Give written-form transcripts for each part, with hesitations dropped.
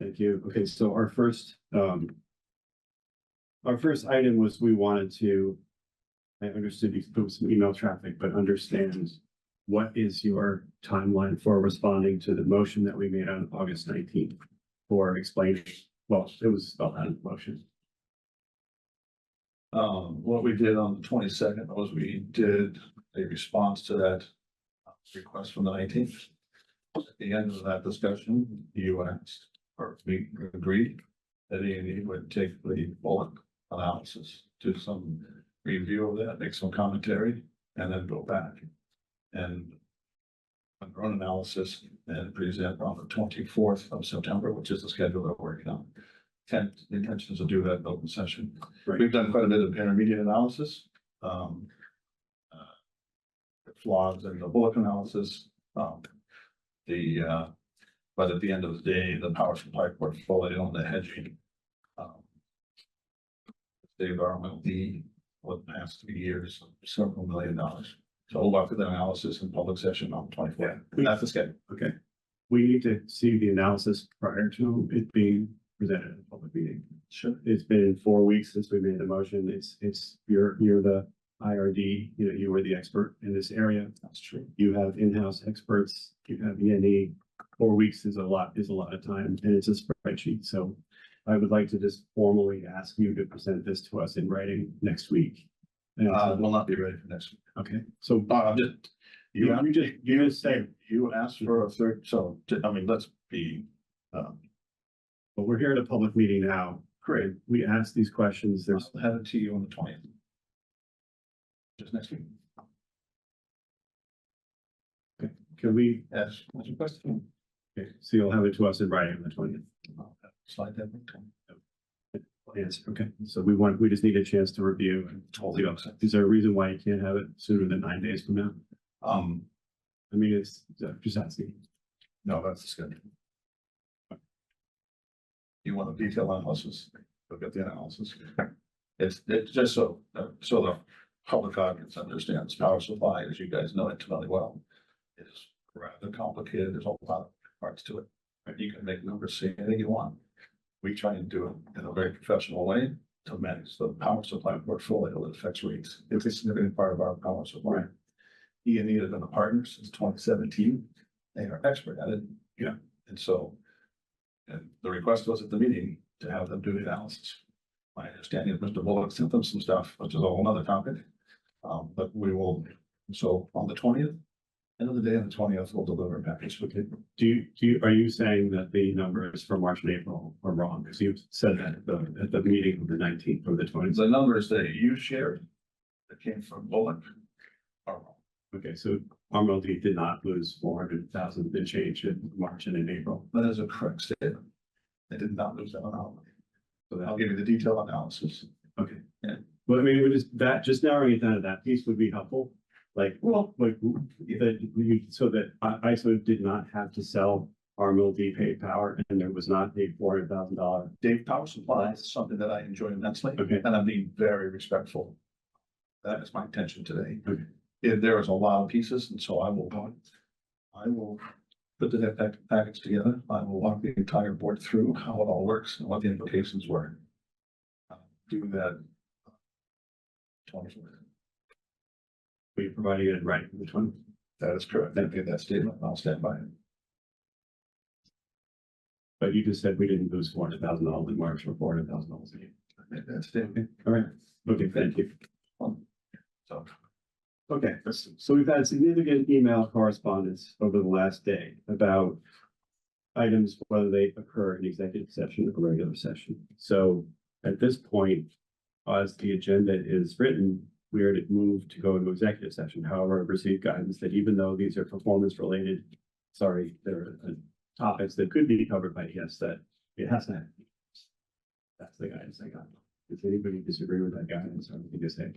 Thank you. Okay, so our first item was we wanted to, I understood you put some email traffic, but understand what is your timeline for responding to the motion that we made on August 19th for explaining, well, it was spelled out in the motion. What we did on the 22nd was we did a response to that request from the 19th. At the end of that discussion, you asked, or we agreed that E&E would take the bullet analysis, do some review of that, make some commentary, and then go back and run analysis and present on the 24th of September, which is the schedule that we're working on. And the intention is to do that in open session. Right. We've done quite a bit of intermediate analysis, flaws in the bullet analysis. But at the end of the day, the power supply portfolio and the hedging, they've RMLD for the past 3 years, several $1 million. So we'll walk through the analysis in public session on the 24th. Yeah. That's the schedule. Okay. We need to see the analysis prior to it being presented in a public meeting. Sure. It's been 4 weeks since we made the motion. You're the IRD, you were the expert in this area. That's true. You have in-house experts, you have E&E. 4 weeks is a lot of time, and it's a spreadsheet. So I would like to just formally ask you to present this to us in writing next week. And Will not be ready for next week. okay, so You just said, you asked for a third, so, I mean, let's be, but we're here at a public meeting now. great. We asked these questions. There's I'll have it to you on the 20th. Just next week. can we, That's your question. okay, so you'll have it to us in writing on the 20th. Slide that. Yes, okay, so we just need a chance to review and Totally. is there a reason why you can't have it sooner than 9 days from now? I mean, it's just asking. No, that's the schedule. You want a detailed analysis, look at the analysis. It's just so the public audience understands power supply, as you guys know intimately well, is rather complicated. There's a lot of parts to it. You can make numbers say anything you want. We try and do it in a very professional way to manage the power supply portfolio that affects rates. It's a significant part of our power supply. E&E has been a partner since 2017. They are expert at it. Yeah. And so, and the request was at the meeting to have them do the analysis. My understanding is Mr. Bullock sent them some stuff, which is a whole other topic. But we will, so on the 20th, end of the day on the 20th, we'll deliver a package. Okay. Are you saying that the numbers for March and April are wrong? Because you said that at the meeting of the 19th or the 20th. The numbers that you shared that came from Bullock are wrong. Okay, so RMLD did not lose 400,000 and change in March and in April. That is a correct statement. They did not lose that amount. So I'll give you the detailed analysis. okay. Yeah. Well, I mean, we just narrowing it down to that piece would be helpful. Like, well, like so that ISO did not have to sell RMLD paid power, and there was not a $400,000. Dave, power supply is something that I enjoy immensely. Okay. And I'm being very respectful. That is my intention today. Okay. There is a lot of pieces, and so I will put the package together. I will walk the entire board through how it all works and what the implications were. Do that 24th. Were you providing it right for the 20th? That is correct. Thank you. That statement. I'll stand by it. But you just said we didn't lose $400,000 in March or $400,000 in April. That's statement. All right. Okay, thank you. So. Okay, so we've had significant email correspondence over the last day about items, whether they occur in executive session or regular session. So at this point, as the agenda is written, we are to move to go into executive session. However, I've received guidance that even though these are performance related, there are topics that could be covered by ES, that it has to happen. That's the guidance I got. Does anybody disagree with that guidance or anything to say?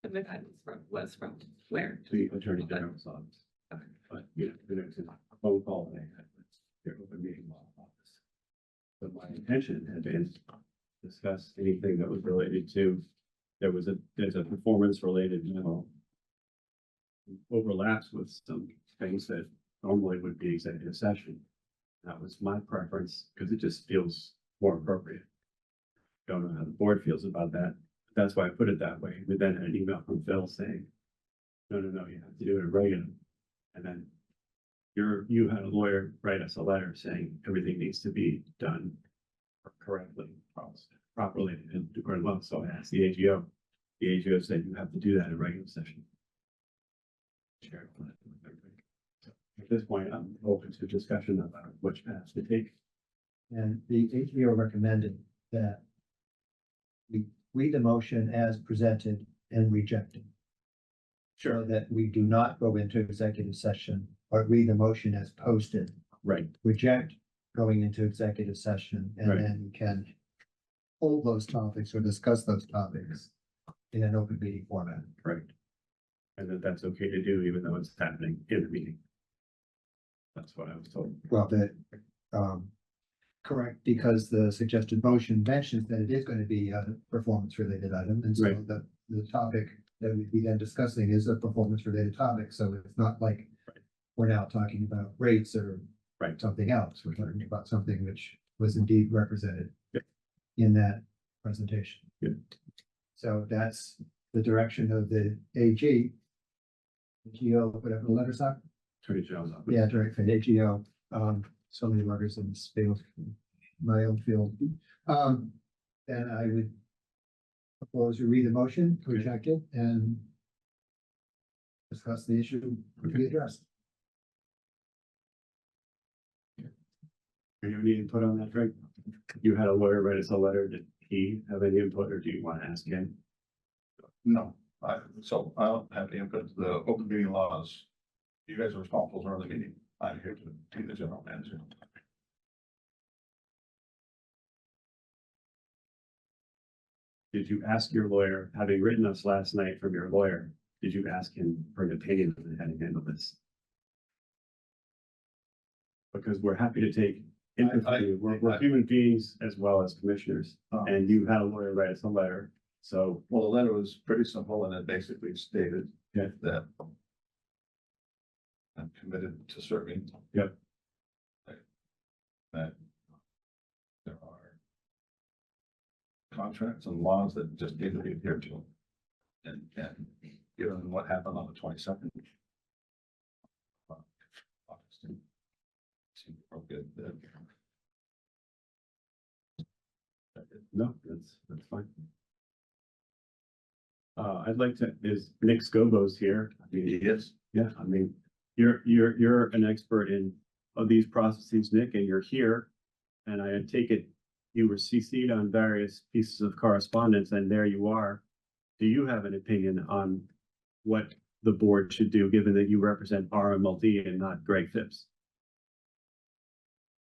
And the guidance was from where? To the Attorney General's office. Okay. But, it's a phone call they had with their open meeting law office. So my intention had been to discuss anything that was related to, there's a performance related, overlaps with some things that normally would be executive session. That was my preference, because it just feels more appropriate. Don't know how the board feels about that. That's why I put it that way. We then had an email from Phil saying, no, you have to do it in regular. And then you had a lawyer write us a letter saying everything needs to be done correctly, properly, and well, so I asked the AGO. The AGO said you have to do that in regular session. Shared with everybody. So at this point, I'm open to discussion about which path to take. And the AGO recommended that we read the motion as presented and reject it. So that we do not go into executive session, or read the motion as posted, Right, reject going into executive session, and Right. then we can hold those topics or discuss those topics in an open meeting format. right. And that's okay to do even though it's happening in the meeting. That's what I was told. Well, correct, because the suggested motion mentions that it is going to be a performance related item, and so Right. the topic that we'd be then discussing is a performance related topic, so it's not like we're now talking about rates or Right. something else. We're talking about something which was indeed represented Yeah. in that presentation. Yeah. So that's the direction of the AG. AGO, whatever the letters are. Attorney General's office. Yeah, direct from AGO, so many letters in this field, my own field. Then I would propose we read the motion, Okay. reject it, and discuss the issue to be addressed. Do you have any input on that, Drake? You had a lawyer write us a letter. Did he have any input, or do you want to ask him? No, I don't have any input to the open meeting laws. You guys are responsible for the meeting. I'm here to be the general manager. Did you ask your lawyer, having written us last night from your lawyer, did you ask him for an opinion on how to handle this? Because we're happy to take input from you. We're human beings as well as commissioners, and you had a lawyer write us a letter, so. Well, the letter was pretty simple and it basically stated Yeah. that I'm committed to serving. Yep. That there are contracts and laws that just need to be adhered to. And given what happened on the 22nd. Seemed appropriate that. No, that's fine. I'd like to, is Nick Scobo's here? I mean, Yes. yeah, I mean, you're an expert in of these processes, Nick, and you're here. And I take it you were CC'd on various pieces of correspondence, and there you are. Do you have an opinion on what the board should do, given that you represent RMLD and not Greg Phipps?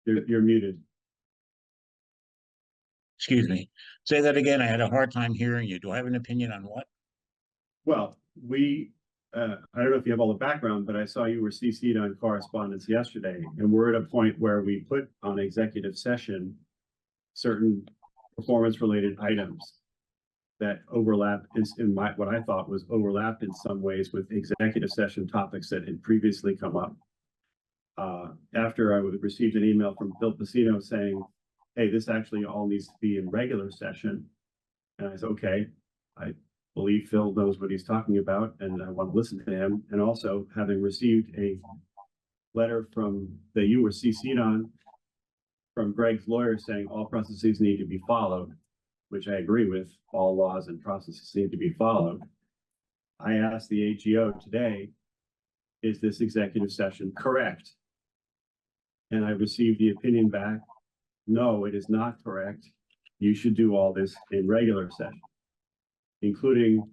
You're muted. Excuse me. Say that again. I had a hard time hearing you. Do I have an opinion on what? Well, I don't know if you have all the background, but I saw you were CC'd on correspondence yesterday, and we're at a point where we put on executive session certain performance-related items that overlap in what I thought was overlapped in some ways with executive session topics that had previously come up. After I received an email from Bill Pacino saying, hey, this actually all needs to be in regular session. And I said, okay, I believe Phil knows what he's talking about, and I want to listen to him. And also, having received a letter that you were CC'd on from Greg's lawyer saying all processes need to be followed, which I agree with, all laws and processes need to be followed. I asked the AGO today, is this executive session correct? And I received the opinion back, no, it is not correct. You should do all this in regular session, including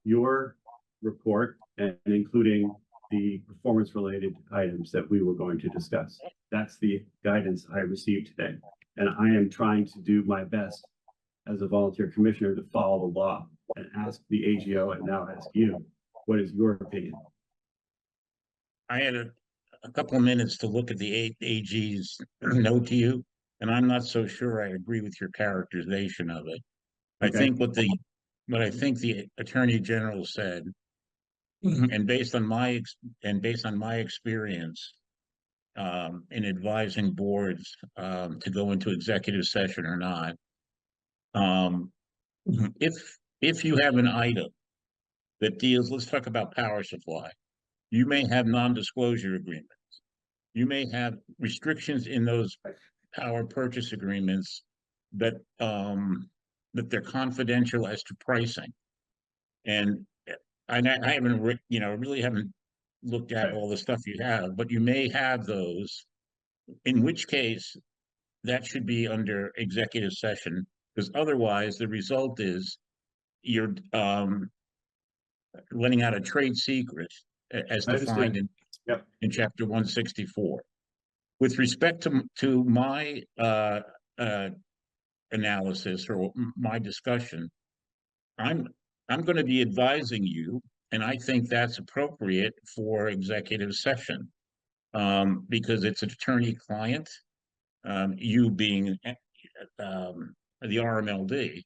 your report and including the performance-related items that we were going to discuss. That's the guidance I received today. And I am trying to do my best as a volunteer commissioner to follow the law and ask the AGO and now ask you, what is your opinion? I had a couple of minutes to look at the AG's note to you, and I'm not so sure I agree with your characterization of it. I Okay. think what I think the Attorney General said, and based on my experience, in advising boards, to go into executive session or not. Um, if you have an item that deals, let's talk about power supply. You may have non-disclosure agreements. You may have restrictions in those power purchase agreements that, that they're confidential as to pricing. And I haven't, really haven't looked at all the stuff you have, but you may have those, in which case that should be under executive session, because otherwise the result is you're, letting out a trade secret as I defined understand. Yep. in chapter 164. With respect to my analysis or my discussion, I'm going to be advising you, and I think that's appropriate for executive session, because it's an attorney-client, you being the RMLD,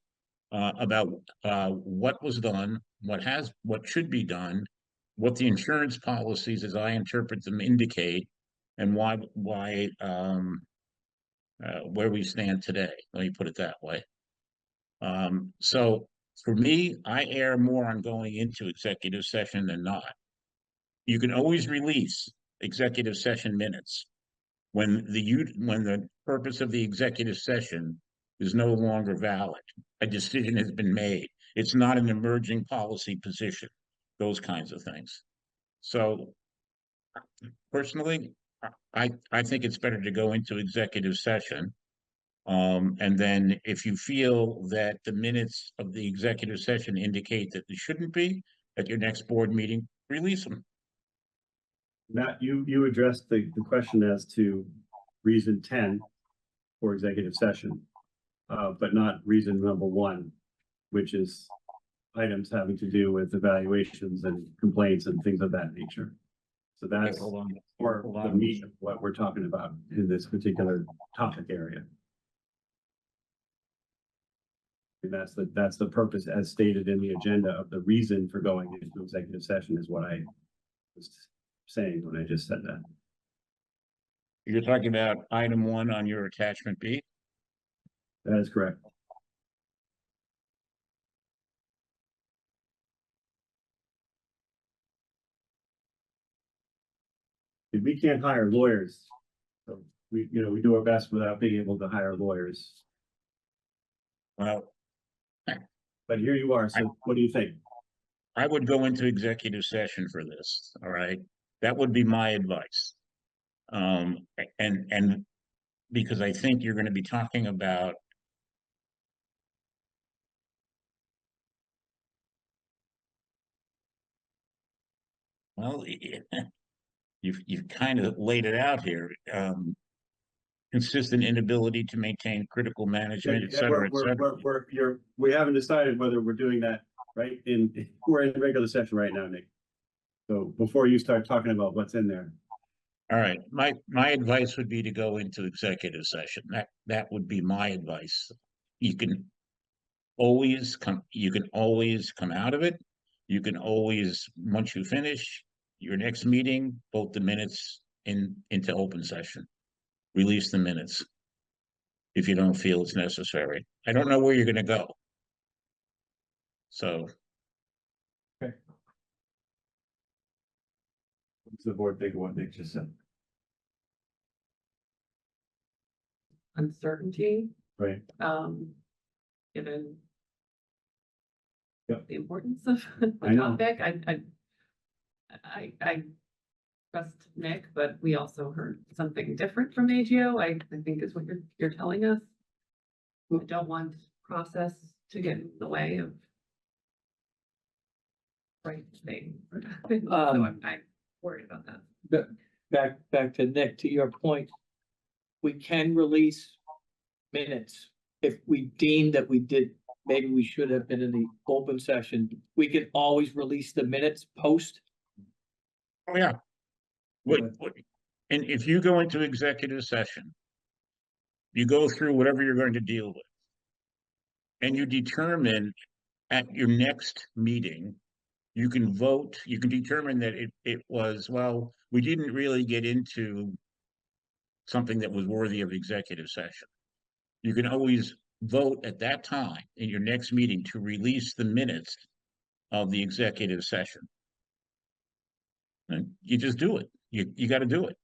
about what was done, what should be done, what the insurance policies, as I interpret them, indicate, and why where we stand today. Let me put it that way. So for me, I err more on going into executive session than not. You can always release executive session minutes when the purpose of the executive session is no longer valid. A decision has been made. It's not an emerging policy position, those kinds of things. So personally, I think it's better to go into executive session. And then if you feel that the minutes of the executive session indicate that they shouldn't be at your next board meeting, release them. Matt, you addressed the question as to reason 10 for executive session, but not reason number 1, which is items having to do with evaluations and complaints and things of that nature. So that's Hold on. for Hold the on. meat of what we're talking about in this particular topic area. And that's the purpose as stated in the agenda of the reason for going into executive session is what I was saying when I just said that. You're talking about item 1 on your attachment B? That is correct. We can't hire lawyers. So we do our best without being able to hire lawyers. Well, But here you are. So what do you think? I would go into executive session for this, all right? That would be my advice. And because I think you're going to be talking about well, you've kind of laid it out here. Consistent inability to maintain critical management, et cetera, et cetera. We haven't decided whether we're doing that, right? We're in regular session right now, Nick. So before you start talking about what's in there. All right, my advice would be to go into executive session. That would be my advice. You can always come out of it. You can always, once you finish your next meeting, vote the minutes into open session. Release the minutes if you don't feel it's necessary. I don't know where you're going to go. So. Okay. What's the board think of what Nick just said? Uncertainty, Right. Given Yep. the importance of the I know. topic, I trust Nick, but we also heard something different from AGO, I think is what you're telling us. I don't want process to get in the way of right thing. So I'm worried about that. Back to Nick, to your point, we can release minutes if we deem that we did, maybe we should have been in the open session. We can always release the minutes post. Oh, yeah. And if you go into executive session, you go through whatever you're going to deal with, and you determine at your next meeting, you can vote, you can determine that it was, well, we didn't really get into something that was worthy of executive session. You can always vote at that time in your next meeting to release the minutes of the executive session. And you just do it. You got to do it.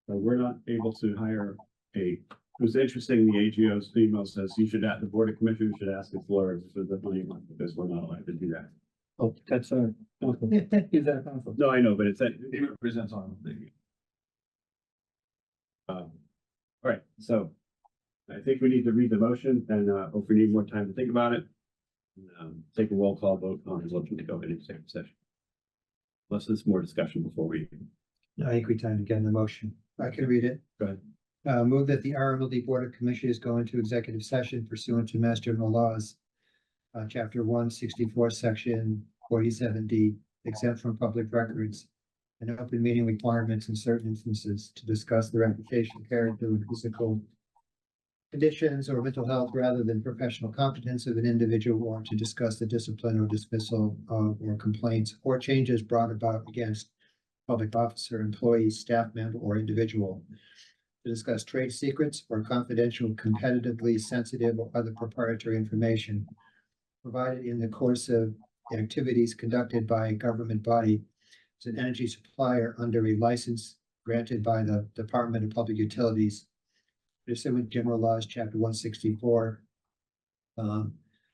So we're not able to hire it was interesting, the AGO's email says you should, the Board of Commissioners should ask its lawyers for the money, because we're not allowed to do that. Oh, that's a. Is that a conflict? No, I know, but it's that, He represents on the. all right, so I think we need to read the motion and, if we need more time to think about it, take a roll call vote on looking to go into executive session. Unless there's more discussion before we. I think we time to get in the motion. I can read it. Go ahead. Move that the RMLD Board of Commissioners go into executive session pursuant to Mass General Laws, Chapter 164, Section 47D, exempt from public records and open meeting requirements in certain instances to discuss the reputation, character, and physical conditions or mental health rather than professional competence of an individual, or to discuss the discipline or dismissal of or complaints or changes brought about against public officer, employee, staff member, or individual, to discuss trade secrets or confidential, competitively sensitive, or other proprietary information provided in the course of activities conducted by a government body as an energy supplier under a license granted by the Department of Public Utilities, pursuant to General Laws, Chapter 164,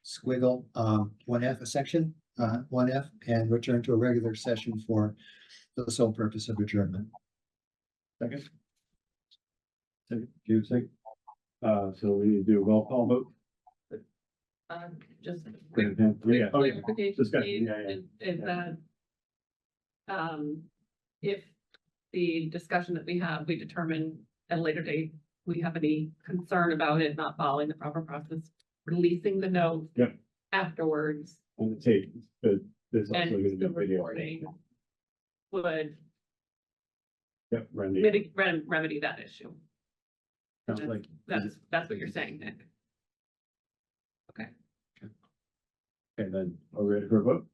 squiggle, 1F, a section, 1F, and return to a regular session for the sole purpose of adjournment. Second. Give a second. So we need to do a roll call vote. Just quick Yeah, oh, yeah. clarification, Discussion, Dave, yeah. is that if the discussion that we have, we determine at a later date, we have any concern about it not following the proper process, releasing the note Yep. afterwards On the tape, but there's also and gonna be the a video. recording would Yep, Randy. remedy that issue. Sounds like. That's what you're saying, Nick. Okay, then, are we ready for a vote?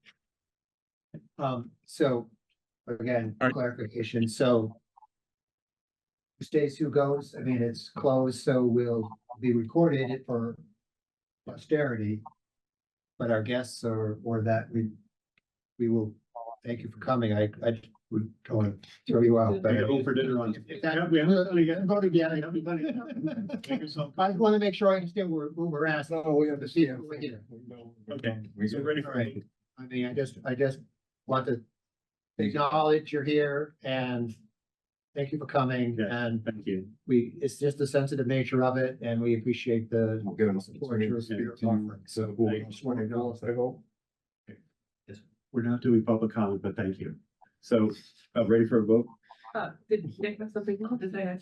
So again, All right. clarification, so who stays, who goes, I mean, it's closed, so we'll be recorded for posterity. But our guests or that we will, thank you for coming. I would don't want to throw you out, but. Yeah, home for dinner on. If that- We haven't done it yet. Vote again. I Make yourself- just want to make sure I understand who we're asking. No, we understand. Okay, so ready for. All right. I mean, I just want to acknowledge you're here and thank you for coming. Yeah. And Thank you. it's just the sensitive nature of it and we appreciate the We'll get them. support you're offering. So we'll swear to God, I hope. We're not doing public comment, but thank you. So, ready for a vote? Did Nick have something else to say?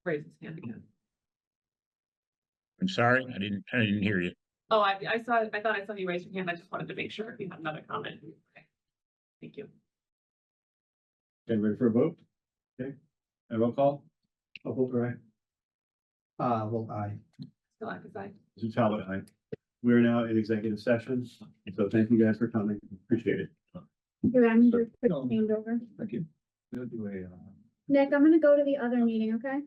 Raise his hand again. I'm sorry, I didn't hear you. Oh, I thought I saw you raise your hand. I just wanted to make sure if you had another comment. Okay. Thank you. Okay, ready for a vote? Okay, a roll call? I'll vote aye. Well, I. Still have to say. Mr. Talbot, aye. We're now in executive session, so thank you guys for coming. Appreciate it. Here, I'm just put change over. Thank you. We'll do a, Nick, I'm gonna go to the other meeting, okay?